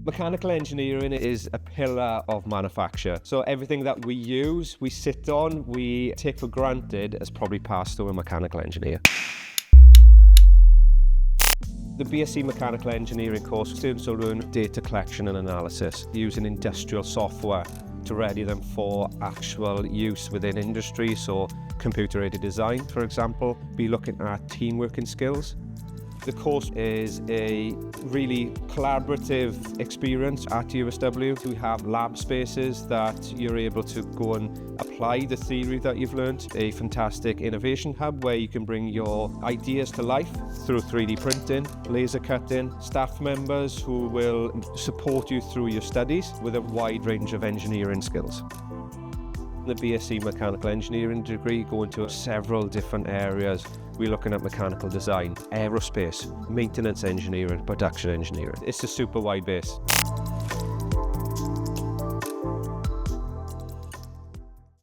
Mechanical engineering is a pillar of manufacture. So everything that we use, we sit on, we take for granted has probably passed through a mechanical engineer. The BSc Mechanical Engineering course students will learn data collection and analysis using industrial software to ready them for actual use within industry. So computer-aided design, for example, be looking at team working skills. The course is a really collaborative experience at USW. We have lab spaces that you're able to go and apply the theory that you've learned. A fantastic innovation hub where you can bring your ideas to life through 3D printing, laser cutting, staff members who will support you through your studies with a wide range of engineering skills. The BSc Mechanical Engineering degree go into several different areas. We're looking at mechanical design, aerospace, maintenance engineering, production engineering. It's a super wide base.